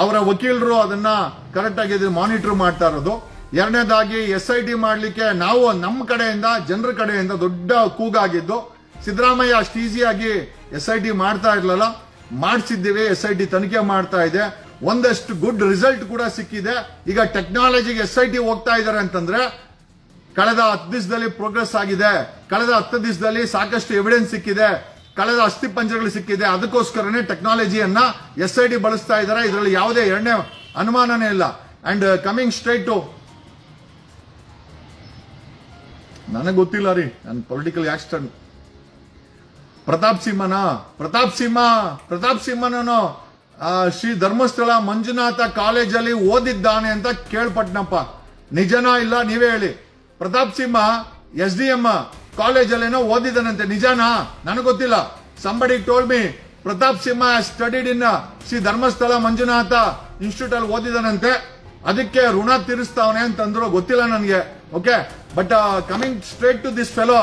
ಅವರ ವಕೀಲರು ಅದನ್ನ ಕರೆಕ್ಟ್ ಆಗಿ ಮಾನಿಟರ್ ಮಾಡ್ತಾ ಇರೋದು. ಎರಡನೇದಾಗಿ SIT ಮಾಡ್ಲಿಕ್ಕೆ ನಾವು ನಮ್ಮ ಕಡೆಯಿಂದ ಜನರ ಕಡೆಯಿಂದ ದೊಡ್ಡ ಕೂಗಾಗಿದ್ದು, ಸಿದ್ದರಾಮಯ್ಯ ಅಷ್ಟು ಈಸಿಯಾಗಿ SIT ಮಾಡ್ತಾ ಇರ್ಲಿಲ್ಲ, ಮಾಡಿಸಿದ್ದೀವಿ. SIT ತನಿಖೆ ಮಾಡ್ತಾ ಇದೆ, ಒಂದಷ್ಟು ಗುಡ್ ರಿಸಲ್ಟ್ ಕೂಡ ಸಿಕ್ಕಿದೆ. ಈಗ ಟೆಕ್ನಾಲಜಿಗೆ SIT ಹೋಗ್ತಾ ಇದ್ದಾರೆ ಅಂತಂದ್ರೆ ಕಳೆದ 10 ದಿವಸದಲ್ಲಿ ಪ್ರೋಗ್ರೆಸ್ ಆಗಿದೆ, ಕಳೆದ 10 ದಿವಸದಲ್ಲಿ ಸಾಕಷ್ಟು ಎವಿಡೆನ್ಸ್ ಸಿಕ್ಕಿದೆ, ಕಳೆದ ಅಸ್ಥಿ ಪಂಜರಗಳು ಸಿಕ್ಕಿದೆ. ಅದಕ್ಕೋಸ್ಕರನೇ ಟೆಕ್ನಾಲಜಿಯನ್ನ SIT ಬಳಸ್ತಾ ಇದ್ದಾರೆ, ಇದರಲ್ಲಿ ಯಾವುದೇ ಎರಡನೇ ಅನುಮಾನನೇ ಇಲ್ಲ. ಅಂಡ್ ಕಮಿಂಗ್ ಸ್ಟ್ರೈಟ್ ಟು, ನನಗೆ ಗೊತ್ತಿಲ್ಲ ರೀ, ನನ್ನ ಪೊಲಿಟಿಕಲ್ ಆಕ್ಸ್ಟನ್ ಪ್ರತಾಪ್ ಸಿಂಹನೂ ಶ್ರೀ ಧರ್ಮಸ್ಥಳ ಮಂಜುನಾಥ ಕಾಲೇಜಲ್ಲಿ ಓದಿದ್ದಾನೆ ಅಂತ ಕೇಳ್ಪಟ್ನಪ್ಪ. ನಿಜನಾ ಇಲ್ಲ ನೀವೇ ಹೇಳಿ. ಪ್ರತಾಪ್ ಸಿಂಹ SDM ಕಾಲೇಜಲ್ಲೇನೋ ಓದಿದ್ದಾನಂತೆ, ನಿಜಾನಾ? ನನಗೆ ಗೊತ್ತಿಲ್ಲ. Somebody told me Pratap Simha studied in Shri Dharmasthala Manjunatha institute ಅಲ್ಲಿ ಓದಿದಾನಂತೆ, ಅದಕ್ಕೆ ಋಣ ತೀರಿಸ್ತಾವನೆ ಅಂತಂದ್ರು. ಗೊತ್ತಿಲ್ಲ ನನಗೆ. Okay, but coming straight to this fellow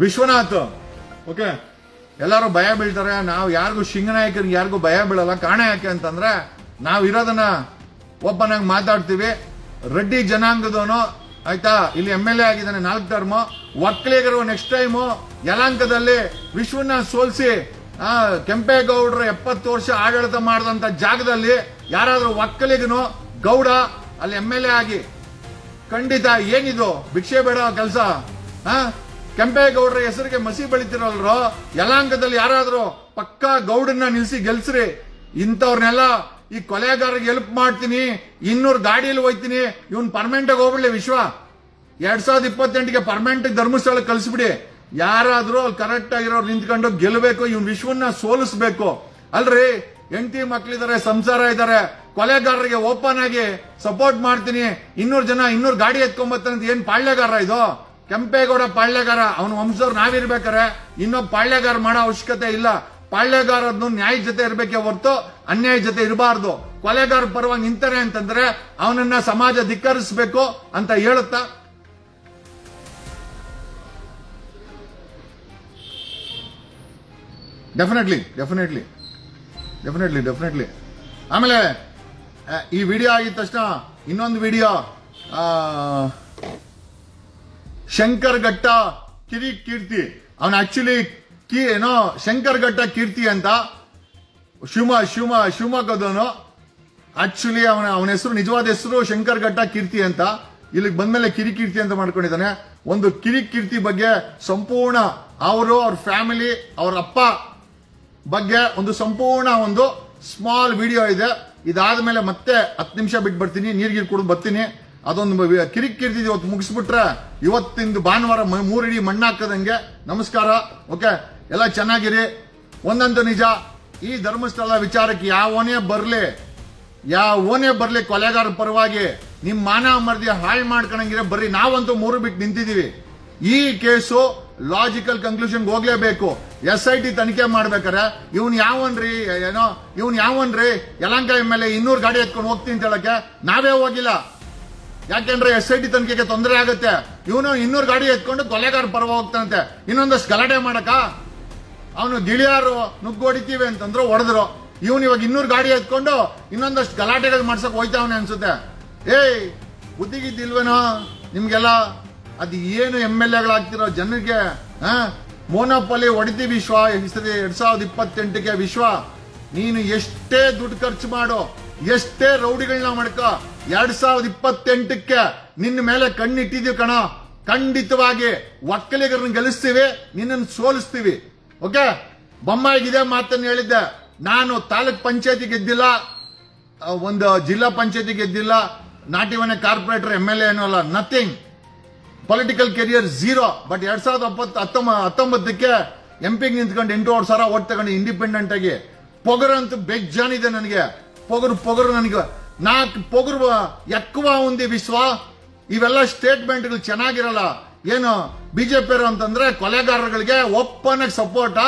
Vishwanath. Okay, ಎಲ್ಲರೂ ಭಯ ಬೀಳ್ತಾರೆ. ನಾವು ಯಾರಿಗೂ ಶಿಂಗನಾಯಕರಿಗೆ ಯಾರಿಗೂ ಭಯ ಬೀಳಲ್ಲ. ಕಾರಣ ಯಾಕೆ ಅಂತಂದ್ರೆ ನಾವು ಇರೋದನ್ನ ಓಪನ್ ಆಗಿ ಮಾತಾಡ್ತೀವಿ. ರೆಡ್ಡಿ ಜನಾಂಗದವನು ಆಯ್ತಾ, ಇಲ್ಲಿ MLA ಆಗಿದ್ದಾನೆ 4 ಟರ್ಮ್. ಒಕ್ಕಲಿಗರು ನೆಕ್ಸ್ಟ್ ಟೈಮು ಯಲಾಂಕದಲ್ಲಿ ವಿಶ್ವನಾಥ್ ಸೋಲ್ಸಿ ಕೆಂಪೇಗೌಡರು 70 ವರ್ಷ ಆಡಳಿತ ಮಾಡಿದಂತ ಜಾಗದಲ್ಲಿ ಯಾರಾದ್ರೂ ಒಕ್ಕಲಿಗನು ಗೌಡ ಅಲ್ಲಿ MLA ಆಗಿ, ಖಂಡಿತ ಏನಿದು ಭಿಕ್ಷೆ ಬೇಡ ಕೆಲಸ. ಕೆಂಪೇಗೌಡರ ಹೆಸರಿಗೆ ಮಸಿ ಬೆಳಿತಿರಲ್ರೋ, ಯಲಾಂಕದಲ್ಲಿ ಯಾರಾದ್ರೂ ಪಕ್ಕಾ ಗೌಡನ್ನ ನಿಲ್ಸಿ ಗೆಲ್ಸ್ರಿ. ಇಂಥವ್ರನ್ನೆಲ್ಲ ಈ ಕೊಲೆಗಾರರಿಗೆ ಹೆಲ್ಪ್ ಮಾಡ್ತೀನಿ, 200 ಗಾಡಿಯಲ್ಲಿ ಹೋಯ್ತೀನಿ, ಇವನ್ ಪರ್ಮನೆಂಟ್ ಆಗಿ ಹೋಗ್ಬಿಡ್ಲಿ. ವಿಶ್ವ 2028ಗೆ ಪರ್ಮನೆಂಟ್ ಧರ್ಮಸ್ಥಳ ಕಳಿಸ್ಬಿಡಿ. ಯಾರಾದ್ರೂ ಅಲ್ಲಿ ಕರೆಕ್ಟ್ ಆಗಿರೋರು ನಿಂತ್ಕೊಂಡು ಗೆಲ್ಲಬೇಕು, ಇವನ್ ವಿಶ್ವನ್ನ ಸೋಲಿಸ್ಬೇಕು. ಅಲ್ರಿ, ಹೆಂಡತಿ ಮಕ್ಳಿದಾರೆ, ಸಂಸಾರ ಇದಾರೆ, ಕೊಲೆಗಾರರಿಗೆ ಓಪನ್ ಆಗಿ ಸಪೋರ್ಟ್ ಮಾಡ್ತೀನಿ, 200 ಗಾಡಿ ಎತ್ಕೊಂಬತ್ತಾನೆ. ಏನ್ ಪಾಳ್ಯಗಾರ ಇದು? ಕೆಂಪೇಗೌಡ ಪಾಳ್ಯಗಾರ, ಅವನ ವಂಶದವ್ರು ನಾವಿರ್ಬೇಕಾರೆ ಇನ್ನೊಬ್ಬ ಪಾಳ್ಯಗಾರ ಮಾಡೋ ಅವಶ್ಯಕತೆ ಇಲ್ಲ. ಪಾಳ್ಯಗಾರದ್ದು ನ್ಯಾಯ ಜೊತೆ ಇರ್ಬೇಕೆ ಹೊರತು ಅನ್ಯಾಯ ಜೊತೆ ಇರಬಾರ್ದು. ಕೊಲೆಗಾರ ಪರವಾಗಿ ನಿಂತಾರೆ ಅಂತಂದ್ರೆ ಅವನನ್ನ ಸಮಾಜ ಧಿಕ್ಕರಿಸಬೇಕು ಅಂತ ಹೇಳುತ್ತಾ ಡೆಫಿನೆಟ್ಲಿ. ಆಮೇಲೆ ಈ ವಿಡಿಯೋ ಆಗಿದ ತಕ್ಷಣ ಇನ್ನೊಂದು ವಿಡಿಯೋ, ಶಂಕರ್ ಘಟ್ಟ ಕೀರ್ತಿ, ಅವನ ಆಕ್ಚುಲಿ ಏನೋ ಶಂಕರ್ ಘಟ್ಟ ಕೀರ್ತಿ ಅಂತ ಶಿವಮೊಗ್ಗದವನು. ಆಕ್ಚುಲಿ ಅವನ ಹೆಸರು, ನಿಜವಾದ ಹೆಸರು ಶಂಕರ್ ಘಟ್ಟ ಕೀರ್ತಿ ಅಂತ. ಇಲ್ಲಿಗೆ ಬಂದ್ಮೇಲೆ ಕಿರಿಕೀರ್ತಿ ಅಂತ ಮಾಡ್ಕೊಂಡಿದ್ದಾನೆ. ಒಂದು ಕಿರಿಕೀರ್ತಿ ಬಗ್ಗೆ ಸಂಪೂರ್ಣ ಅವರು, ಅವ್ರ ಫ್ಯಾಮಿಲಿ, ಅವ್ರ ಅಪ್ಪ ಬಗ್ಗೆ ಒಂದು ಸಂಪೂರ್ಣ ಒಂದು ಸ್ಮಾಲ್ ವಿಡಿಯೋ ಇದೆ. ಇದಾದ್ಮೇಲೆ ಮತ್ತೆ 10 ನಿಮಿಷ ಬಿಟ್ಟು ಬರ್ತೀನಿ, ನೀರ್ಗೀರ್ ಕುಡಿದು ಬರ್ತೀನಿ. ಅದೊಂದು ಕಿರಿಕೀರ್ತಿ ಇವತ್ತು ಮುಗಿಸ್ಬಿಟ್ರೆ ಇವತ್ತಿಂದು ಭಾನುವಾರ 3 ಇಡೀ ಮಣ್ಣಾಕದಂಗೆ. ನಮಸ್ಕಾರ. ಓಕೆ, ಎಲ್ಲ ಚೆನ್ನಾಗಿರಿ. ಒಂದಂತೂ ನಿಜ, ಈ ಧರ್ಮಸ್ಥಳ ವಿಚಾರಕ್ಕೆ ಯಾವನೇ ಬರ್ಲಿ ಕೊಲೆಗಾರ ಪರವಾಗಿ ನಿಮ್ ಮಾನ ಮರ್ದಿ ಹಾಳು ಮಾಡ್ಕೊಂಡಂಗಿರ ಬರ್ರಿ. ನಾವಂತೂ 3 ಬಿಟ್ಟು ನಿಂತಿದೀವಿ. ಈ ಕೇಸು ಲಾಜಿಕಲ್ ಕನ್ಕ್ಲೂಷನ್ ಹೋಗ್ಲೇಬೇಕು. SIT ತನಿಖೆ ಮಾಡ್ಬೇಕಾರೆ ಇವನ್ ಯಾವನ್ರಿ ಯಲಹಂಕ MLA 200 ಗಾಡಿ ಎತ್ಕೊಂಡು ಹೋಗ್ತೀನಿ ಅಂತ ಹೇಳಕ್ಕೆ ನಾವೇ ಹೋಗಿಲ್ಲ. ಯಾಕೆಂದ್ರೆ SIT ತನಿಖೆಗೆ ತೊಂದರೆ ಆಗುತ್ತೆ. ಇವನು 200 ಗಾಡಿ ಎತ್ಕೊಂಡು ಕೊಲೆಗಾರ ಪರವಾಗಿ ಹೋಗ್ತಾನಂತೆ. ಇನ್ನೊಂದಷ್ಟು ಗಲಾಟೆ ಮಾಡಕ ಅವನು ಗಿಳಿಯಾರು ನುಗ್ಗೋಡಿತೀವಿ ಅಂತಂದ್ರು, ಹೊಡೆದ್ರು. ಇವನು ಇವಾಗ 200 ಗಾಡಿ ಎತ್ಕೊಂಡು ಇನ್ನೊಂದಷ್ಟು ಗಲಾಟೆಗಳು ಮಾಡ್ಸಕ್ ಹೋಯ್ತಾವನೆ ಅನ್ಸುತ್ತೆ. ಬುದ್ಧಿಗಿದ್ದಿಲ್ವೇನೋ ನಿಮ್ಗೆಲ್ಲ? ಅದು ಏನು MLAಗಳಾಗ್ತಿರೋ ಜನರಿಗೆ ಮೋನೋಪಲಿ ಹೊಡಿತೀವಿ. ವಿಶ್ವ 2028ಗೆ ವಿಶ್ವ, ನೀನು ಎಷ್ಟೇ ದುಡ್ಡು ಖರ್ಚು ಮಾಡು, ಎಷ್ಟೇ ರೌಡಿಗಳನ್ನ ಮಾಡ್ಕ, 2028ಕ್ಕೆ ನಿನ್ನ ಮೇಲೆ ಕಣ್ಣಿಟ್ಟಿದೀವಿ ಕಣ. ಖಂಡಿತವಾಗಿ ಒಕ್ಕಲಿಗರನ್ನ ಗೆಲ್ಲಿಸ್ತೀವಿ, ನಿನ್ನನ್ನು ಸೋಲಿಸ್ತೀವಿ. ಓಕೆ, ಬೊಮ್ಮಾಯಿಗಿದೆ ಮಾತನ್ನು ಹೇಳಿದ್ದೆ. ನಾನು ತಾಲೂಕ್ ಪಂಚಾಯತಿ ಗೆದ್ದಿಲ್ಲ, ಒಂದು ಜಿಲ್ಲಾ ಪಂಚಾಯತಿ ಗೆದ್ದಿಲ್ಲ, ನಾಟಿಮನೆ ಕಾರ್ಪೊರೇಟರ್ MLA ಏನೂ ಅಲ್ಲ, ನಥಿಂಗ್. Political career 0. ಬಟ್ 2019ಕ್ಕೆ MP ನಿಂತ್ಕೊಂಡು 8,000 ಓಟ್ ತಗೊಂಡು ಇಂಡಿಪೆಂಡೆಂಟ್ ಆಗಿ. ಪೊಗರಂತೂ ಬೆಜ್ಜಾನಿದೆ ನನಗೆ. ಪೊಗರು ನನಗೆ 4 ಪೊಗರು ಎಕ್ಕುವ ఉంది ವಿಶ್ವ. ಇವೆಲ್ಲ ಸ್ಟೇಟ್ಮೆಂಟ್ಗಳು ಚೆನ್ನಾಗಿರಲ್ಲ. ಏನು BJP ಅಂತಂದ್ರೆ ಕೊಲೆಗಾರಗಳಿಗೆ ಓಪನ್ ಆಗಿ ಸಪೋರ್ಟಾ?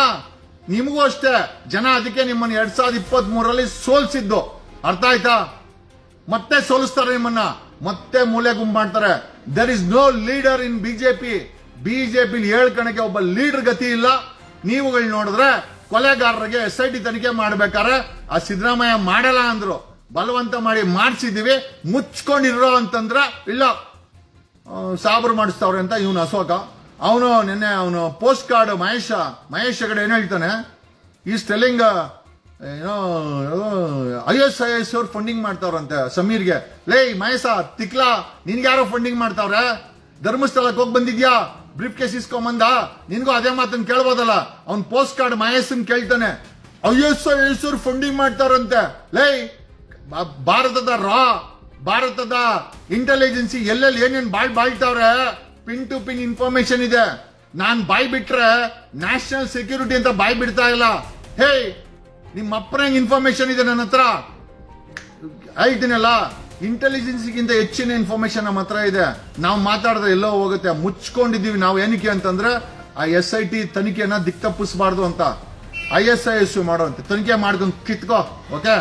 ನಿಮಗೂ ಅಷ್ಟೇ. ಜನ ಅದಕ್ಕೆ ನಿಮ್ಮನ್ನು 2023ರಲ್ಲಿ ಸೋಲ್ಸಿದ್ದು, ಅರ್ಥ ಆಯ್ತಾ? ಮತ್ತೆ ಸೋಲಿಸ್ತಾರೆ ನಿಮ್ಮನ್ನ, ಮತ್ತೆ ಮೂಲೆ ಗುಂಪು ಮಾಡ್ತಾರೆ. There is no leader in BJP ಹೇಳ್ಕಣಕ್ಕೆ ಒಬ್ಬ ಲೀಡರ್ ಗತಿ ಇಲ್ಲ. ನೀವುಗಳು ನೋಡಿದ್ರೆ ಕೊಲೆಗಾರರಿಗೆ SIT ತನಿಖೆ ಮಾಡ್ಬೇಕಾರೆ ಆ ಸಿದ್ದರಾಮಯ್ಯ ಮಾಡಲ್ಲ ಅಂದ್ರು, ಬಲವಂತ ಮಾಡಿ ಮಾಡಿಸಿದೀವಿ, ಮುಚ್ಕೊಂಡಿರೋ ಅಂತಂದ್ರ ಇಲ್ಲ ಸಾಬ್ರು ಮಾಡಿಸ್ತಾವ್ರೆ ಅಂತ ಇವನು ಅಶೋಕ. ನಿನ್ನೆ ಅವನು ಪೋಸ್ಟ್ ಕಾರ್ಡ್ ಮಹೇಶ್ ಹೆಗಡೆ ಏನ್ ಹೇಳ್ತಾನೆ, ಈಸ್ ಟೆಲ್ಲಿಂಗ್ ಏನೋ IAS ಅವ್ರು ಫಂಡಿಂಗ್ ಮಾಡ್ತಾವ್ರಂತೆ ಸಮೀರ್ಗೆ. ಲೇ ಮಹೇಶ ತಿಕ್ಲಾ, ನಿನ್ಗೆ ಯಾರೋ ಫಂಡಿಂಗ್ ಮಾಡ್ತಾವ್ರೆ? ಧರ್ಮಸ್ಥಳಕ್ಕೆ ಹೋಗಿ ಬಂದಿದ್ಯಾ, ಬ್ರೀಫ್ ಕೇಸ್ ಇಸ್ಕೊಂಬಂದ, ನಿನ್ಗೂ ಅದೇ ಮಾತನ್ನ ಕೇಳ್ಬೋದಲ್ಲ. ಅವ್ನ್ ಪೋಸ್ಟ್ ಕಾರ್ಡ್ ಮಹೇಶನ್ ಕೇಳ್ತಾನೆ, IAS ಅವ್ರು ಫಂಡಿಂಗ್ ಮಾಡ್ತಾರಂತೆ. ಲೇ ಭಾರತದ ಇಂಟೆಲಿಜೆನ್ಸಿ ಎಲ್ಲೆಲ್ಲಿ ಏನೇನ್ ಬಾಳ್ತಾವ್ರೆ, ಪಿನ್ ಟು ಪಿನ್ ಇನ್ಫಾರ್ಮೇಶನ್ ಇದೆ. ನಾನ್ ಬಾಯ್ ಬಿಟ್ರೆ ನ್ಯಾಷನಲ್ ಸೆಕ್ಯೂರಿಟಿ ಅಂತ ಬಾಯ್ ಬಿಡ್ತಾ ಇಲ್ಲ. ಹೇ, ನಿಮ್ಮ ಅಪ್ಪನ ಇನ್ಫಾರ್ಮೇಶನ್ ಇದೆ ನನ್ನ ಹತ್ರ, ಹೇಳ್ತೀನಲ್ಲ. ಇಂಟೆಲಿಜೆನ್ಸ್ಗಿಂತ ಹೆಚ್ಚಿನ ಇನ್ಫಾರ್ಮೇಶನ್ ನಮ್ಮ ಹತ್ರ ಇದೆ. ನಾವು ಮಾತಾಡಿದ್ರೆ ಎಲ್ಲೋ ಹೋಗುತ್ತೆ. ಮುಚ್ಕೊಂಡಿದೀವಿ ನಾವು. ಏನಕ್ಕೆ ಅಂತಂದ್ರೆ ಆ SIT ತನಿಖೆನ ದಿಕ್ತಪ್ಪಿಸಬಾರ್ದು ಅಂತ. IAS ಮಾಡೋಂತೆ ತನಿಖೆ ಮಾಡ್ಕೊಂಡು ಕಿತ್ಕೋ. ಓಕೆ,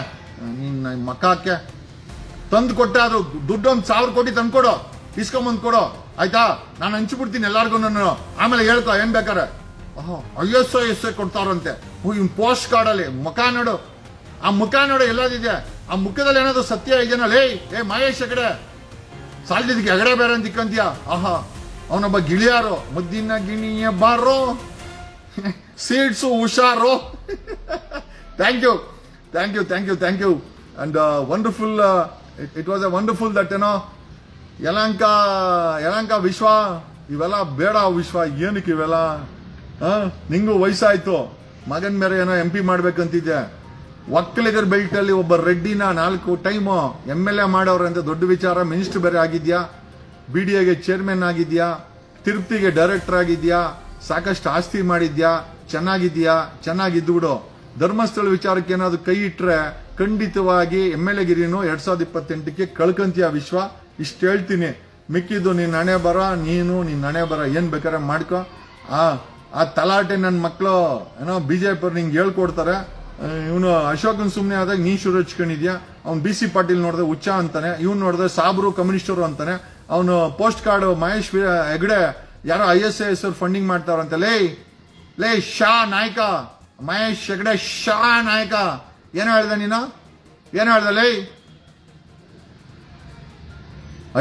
ನಿನ್ನ ಮಕ್ಕಕ್ಕೆ ತಂದು ಕೊಟ್ಟೆ, ಅದು ದುಡ್ಡು 1,000 ಕೋಟಿ ತಂದ್ಕೊಡು, ಇಸ್ಕೊಂಬಂದ್ ಕೊಡು, ಆಯ್ತಾ? ನಾನು ಹಂಚ್ಬಿಡ್ತೀನಿ ಎಲ್ಲಾರ್ಗು. ನಾನು ಆಮೇಲೆ ಹೇಳ್ಕೊ ಏನ್ ಬೇಕಾರೆ. IAS ಕೊಡ್ತಾರಂತೆ. ಇವ್ನ ಪೋಸ್ಟ್ ಕಾರ್ಡ್ ಅಲ್ಲಿ ಮುಖ ನೋಡು, ಆ ಮುಖ ನೋಡು ಎಲ್ಲದಿದೆ. ಆ ಮುಖದಲ್ಲಿ ಏನಾದ್ರು ಸತ್ಯ ಇದೆಯಾ? ಏ ಮಹೇಶ್ ಹೆಗಡೆ ಸಾಲ್ದಿದ್ದಕ್ಕೆ ಹೆಗಡೆ ಬೇರೆ ಅಂತ ಇಕ್ಕಂತೀಯ? ಅವನೊಬ್ಬ ಗಿಳಿಯಾರು, ಮುದ್ದಿನ ಗಿಣಿಯ ಬಾರೋ, ಸೀಡ್ಸು ಹುಷಾರು. Thank you and wonderful. It was a wonderful that Yelahanka Vishwa. ಇವೆಲ್ಲ ಬೇಡ ವಿಶ್ವ, ಏನಕ್ಕೆ ಇವೆಲ್ಲ? ನಿಂಗೂ ವಯಸ್ಸಾಯ್ತು, ಮಗನ್ ಮೇಲೆ ಏನೋ MP ಮಾಡ್ಬೇಕಂತಿದ್ದೆ. ಒಕ್ಕಲಿಗರ ಬೆಲ್ಟ್ ಅಲ್ಲಿ ಒಬ್ಬ ರೆಡ್ಡಿನ 4 ಟೈಮ್ MLA ಮಾಡವ್ರಂತೆ, ದೊಡ್ಡ ವಿಚಾರ. ಮಿನಿಸ್ಟರ್ ಬೇರೆ ಆಗಿದ್ಯಾ, BDAಗೆ ಚೇರ್ಮನ್ ಆಗಿದ್ಯಾ, ತಿರುಪ್ತಿಗೆ ಡೈರೆಕ್ಟರ್ ಆಗಿದ್ಯಾ, ಸಾಕಷ್ಟು ಆಸ್ತಿ ಮಾಡಿದ್ಯಾ, ಚೆನ್ನಾಗಿದ್ದು ಬಿಡು. ಧರ್ಮಸ್ಥಳ ವಿಚಾರಕ್ಕೆ ಏನಾದ್ರು ಕೈ ಇಟ್ರೆ ಖಂಡಿತವಾಗಿ MLA ಗಿರಿನು 2028ಕ್ಕೆ ಕಳ್ಕಂತೀಯ ವಿಶ್ವ. ಇಷ್ಟು ಹೇಳ್ತೀನಿ. ಮಿಕ್ಕಿದ್ದು ನಿನ್ನ ಹಣೆ ಬರ, ನಿನ್ನ ಹಣೆ ಬರ ಏನ್ ಬೇಕಾದ್ರೆ ಮಾಡ್ಕೊ. ಆ ತಲಾಟೆ ನನ್ನ ಮಕ್ಕಳು ಏನೋ BJP ಅವ್ರು ನಿಂಗೆ ಹೇಳ್ಕೊಡ್ತಾರೆ. ಇವನು ಅಶೋಕನ್ ಸುಮ್ನೆ ಆದಾಗ ನೀ ಶುರು ಹಚ್ಕೊಂಡಿದ್ಯಾ. ಅವ್ನು BC ಪಾಟೀಲ್ ನೋಡಿದ್ರೆ ಹುಚ್ಚ ಅಂತಾನೆ, ಇವ್ನು ನೋಡಿದ್ರೆ ಸಾಬ್ರು ಕಮ್ಯುನಿಸ್ಟರು ಅಂತಾನೆ. ಅವನು ಪೋಸ್ಟ್ ಕಾರ್ಡ್ ಮಹೇಶ್ ಹೆಗಡೆ ಯಾರೋ IAS ಅವ್ರು ಫಂಡಿಂಗ್ ಮಾಡ್ತಾರಂತೆ. ಲೇ ಶಾ ನಾಯಕ, ಮಹೇಶ್ ಹೆಗಡೆ ಶಾ ನಾಯಕ, ಏನೋ ಹೇಳ್ದ ನೀನು? ಏನೋ ಹೇಳ್ದ ಲೇ?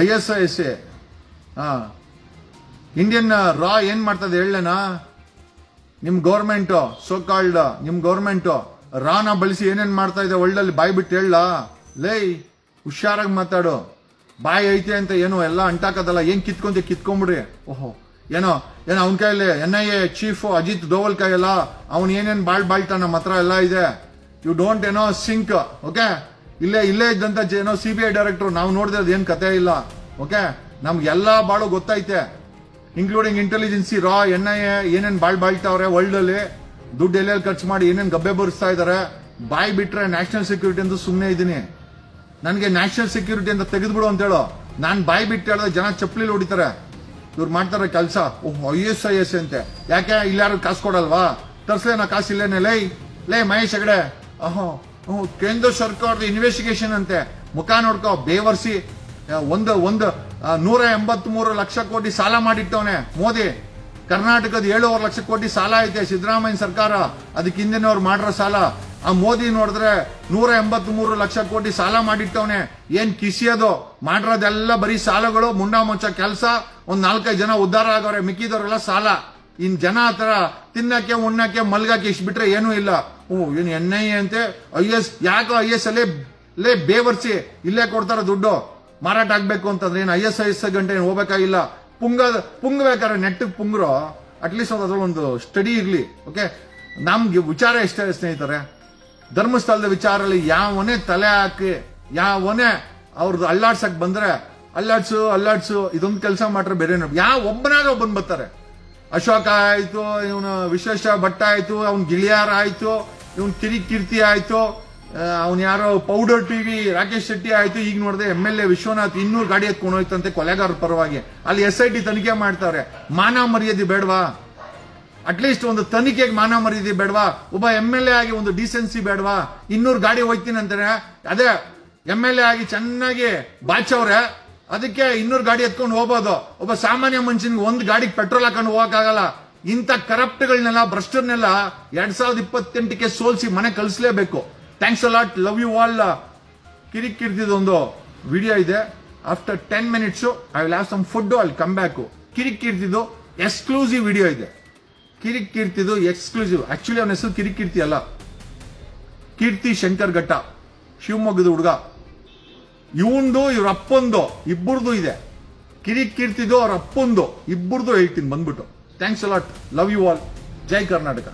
IAS ಇಂಡಿಯನ್ ರಾ ಏನ್ ಮಾಡ್ತದೆ ಹೇಳೇನಾ? ನಿಮ್ ಗೌರ್ಮೆಂಟ್ ಸೋಕಾಲ್ಡ್ ನಿಮ್ ಗೌರ್ಮೆಂಟ್ ರಾನ ಬಳಸಿ ಏನೇನ್ ಮಾಡ್ತಾ ಇದೆ ವರ್ಲ್ಡ್ ಅಲ್ಲಿ ಬಾಯ್ ಬಿಟ್ಟು ಹೇಳ. ಲೇ ಹುಷಾರಾಗಿ ಮಾತಾಡು. ಬಾಯಿ ಐತೆ ಅಂತ ಏನೋ ಎಲ್ಲ ಅಂಟಾಕದಲ್ಲ. ಏನ್ ಕಿತ್ಕೊಂಬಿಡ್ರಿ. ಏನೋ ಅವನ ಕೈಯಲ್ಲಿ NIA ಚೀಫ್ ಅಜಿತ್ ದೋವಲ್ ಕೈಯಲ್ಲ. ಅವನ್ ಏನೇನ್ ಬಾಳ್ತಾನ ನಮ್ಮ ಹತ್ರ ಎಲ್ಲ ಇದೆ. You don't sync. ಓಕೆ, ಇಲ್ಲೇ ಇದ್ದಂತ CBI ಡೈರೆಕ್ಟರ್ ನಾವು ನೋಡಿದ್ರೆ ಏನ್ ಕತೆ ಇಲ್ಲ. ಓಕೆ, ನಮ್ಗೆಲ್ಲಾ ಬಾಳು ಗೊತ್ತೈತೆ, ಇನ್ಕ್ಲೂಡಿಂಗ್ ಇಂಟೆಲಿಜೆನ್ಸಿ, ರಾ, NIA ಏನೇನ್ ಬಾಳ್ತಾವ್ರೆ ವರ್ಲ್ಡ್ ಅಲ್ಲಿ, ದುಡ್ಡು ಎಲ್ಲೆಲ್ಲಿ ಖರ್ಚು ಮಾಡಿ ಏನೇನ್ ಗಬ್ಬೆ ಬರಿಸ್ತಾ ಇದಾರೆ. ಬಾಯ್ ಬಿಟ್ರೆ ನ್ಯಾಷನಲ್ ಸೆಕ್ಯೂರಿಟಿ ಅಂತ ಸುಮ್ಮನೆ ಇದೀನಿ. ನನಗೆ ನ್ಯಾಷನಲ್ ಸೆಕ್ಯೂರಿಟಿ ಅಂತ ತೆಗೆದ್ಬಿಡು ಅಂತ ಹೇಳು. ನಾನ್ ಬಾಯ್ ಬಿಟ್ಟು ಹೇಳಿದ್ರೆ ಜನ ಚಪ್ಪಲಿ ಹೊಡಿತಾರೆ. ಇವ್ರು ಮಾಡ್ತಾರೆ ಕೆಲಸ. IAS ಅಂತೆ. ಯಾಕೆ ಇಲ್ಲಾರು ಕಾಸು ಕೊಡಲ್ವಾ? ತರ್ಸ್ಲೇನ ಕಾಸು ಇಲ್ಲೇನೆ? ಲೇ ಮಹೇಶ್ ಹೆಗಡೆ, ಕೇಂದ್ರ ಸರ್ಕಾರದ ಇನ್ವೆಸ್ಟಿಗೇಷನ್ ಅಂತೆ. ಮುಖ ನೋಡ್ಕೋ, ಬೇವರ್ಸಿ. 183 ಲಕ್ಷ ಕೋಟಿ ಸಾಲ ಮಾಡಿಟ್ಟವನೆ ಮೋದಿ. ಕರ್ನಾಟಕದ 7.5 ಲಕ್ಷ ಕೋಟಿ ಸಾಲ ಐತೆ ಸಿದ್ದರಾಮಯ್ಯ ಸರ್ಕಾರ. ಅದಕ್ಕೆ ಹಿಂದಿನವ್ರು ಮಾಡ್ರ ಸಾಲ. ಆ ಮೋದಿ ನೋಡಿದ್ರೆ 183 ಲಕ್ಷ ಕೋಟಿ ಸಾಲ ಮಾಡಿಟ್ಟವನೆ. ಏನ್ ಕಿಸಿಯೋದು? ಮಾಡಿರೋದೆಲ್ಲ ಬರೀ ಸಾಲಗಳು, ಮುಂಡಾ ಮುಚ್ಚ ಕೆಲಸ. 4-5 ಜನ ಉದ್ಧಾರ ಆಗವ್ರೆ, ಮಿಕ್ಕಿದವ್ರೆಲ್ಲ ಸಾಲ. ಇನ್ ಜನ ಆತರ ತಿನ್ನಕ್ಕೆ ಉಣ್ಣಕ್ಕೆ ಮಲ್ಗಕ್ಕೆ ಇಷ್ಟು ಬಿಟ್ರೆ ಏನೂ ಇಲ್ಲ. ಏನು NIA ಅಂತೆ, IAS. ಯಾಕೋ IAS ಅಲ್ಲೇ ಬೇವರ್ಸಿ ಇಲ್ಲೇ ಕೊಡ್ತಾರ ದುಡ್ಡು. ಮಾರಾಟ ಆಗ್ಬೇಕು ಅಂತಂದ್ರೆ ಏನು IAS ಗಂಟೆ ಏನು ಹೋಗ್ಬೇಕಾಗಿಲ್ಲ. ಪುಂಗ್ಬೇಕಾದ್ರೆ ನೆಟ್ಟಿಗೆ ಪುಂಗ್ರು ಅಟ್ಲೀಸ್ಟ್ ಅದ್ರೊಂದು ಸ್ಟಡಿ ಇರ್ಲಿ. ಓಕೆ, ನಮ್ಗೆ ವಿಚಾರ ಎಷ್ಟೇ ಸ್ನೇಹಿತರೆ, ಧರ್ಮಸ್ಥಳದ ವಿಚಾರಲ್ಲಿ ಯಾವನೇ ತಲೆ ಹಾಕಿ ಯಾವನೇ ಅವ್ರದ್ದು ಅಲ್ಲಾಡ್ಸಕ್ ಬಂದ್ರೆ ಅಲ್ಲಾಡ್ಸು ಇದೊಂದು ಕೆಲಸ ಮಾಡ್ರೆ ಬೇರೆ ಒಬ್ಬನಾಗ ಒಬ್ಬನ್ ಬರ್ತಾರೆ. ಅಶೋಕ ಆಯ್ತು, ಇವನು ವಿಶ್ವೇಶ ಭಟ್ಟ ಆಯ್ತು, ಅವ್ನ್ ಗಿಳಿಯಾರ ಆಯ್ತು, ಇವನ್ ಕಿರಿಕೀರ್ತಿ ಆಯ್ತು, ಅವ್ನು ಯಾರೋ ಪೌಡರ್ TV ರಾಕೇಶ್ ಶೆಟ್ಟಿ ಆಯ್ತು. ಈಗ ನೋಡಿದ್ರೆ MLA ವಿಶ್ವನಾಥ್ 200 ಗಾಡಿ ಎತ್ಕೊಂಡು ಹೋಯ್ತಂತೆ ಕೊಲೆಗಾರ ಪರವಾಗಿ. ಅಲ್ಲಿ SIT ತನಿಖೆ ಮಾಡ್ತಾರೆ. ಮಾನ ಮರ್ಯಾದೆ ಬೇಡವಾ? ಅಟ್ಲೀಸ್ಟ್ ಒಂದು ತನಿಖೆಗೆ ಮಾನ ಮರ್ಯಾದೆ ಬೇಡವಾ? ಒಬ್ಬ MLA ಆಗಿ ಒಂದು ಡಿಸೆನ್ಸಿ ಬೇಡವಾ? 200 ಗಾಡಿ ಹೋಯ್ತೀನಿ ಅಂತಾನೆ. ಅದೇ MLA ಆಗಿ ಚೆನ್ನಾಗಿ ಬಾಚವ್ರೆ, ಅದಕ್ಕೆ 200 ಗಾಡಿ ಎತ್ಕೊಂಡು ಹೋಗ್ಬೋದು. ಒಬ್ಬ ಸಾಮಾನ್ಯ ಮನುಷ್ಯನಿಗೆ ಒಂದು ಗಾಡಿಗೆ ಪೆಟ್ರೋಲ್ ಹಾಕೊಂಡು ಹೋಗಕ್ಕಾಗಲ್ಲ. ಇಂಥ ಕರಪ್ಟ್ಗಳನ್ನೆಲ್ಲ ಭ್ರಷ್ಟರನ್ನೆಲ್ಲ 2028ಕ್ಕೆ ಸೋಲ್ಸಿ ಮನೆ ಕಳಿಸ್ಲೇಬೇಕು. Thanks a lot, love you all. ಕಿರಿಕಿರ್ತಿದೊಂದು ವಿಡಿಯೋ ಇದೆ. After 10 minutes I will have some food, I will come back. ಕಿರಿಕಿರ್ತಿದು ಎಕ್ಸ್ಕ್ಲೂಸಿವ್ ವಿಡಿಯೋ ಇದೆ. ಕಿರಿಕಿರ್ತಿದು ಎಕ್ಸ್ಕ್ಲೂಸಿವ್. ಆಕ್ಚುಲಿ ಅವನ ಹೆಸರು ಕಿರಿಕಿರ್ತಿ ಅಲ್ಲ, ಕೀರ್ತಿ ಶಂಕರ್ ಘಟ್ಟ, ಶಿವಮೊಗ್ಗದ ಹುಡುಗ. ಇವಂದು ಇವ್ರ ಅಪ್ಪಂದು ಇಬ್ಬರದು ಇದೆ. ಕಿರಿಕಿರ್ತಿದು ಅವ್ರ ಅಪ್ಪಂದು ಇಬ್ಬರದು ಹೇಳ್ತೀನಿ ಬಂದ್ಬಿಟ್ಟು. Thanks a lot, love you all. ಜೈ ಕರ್ನಾಟಕ.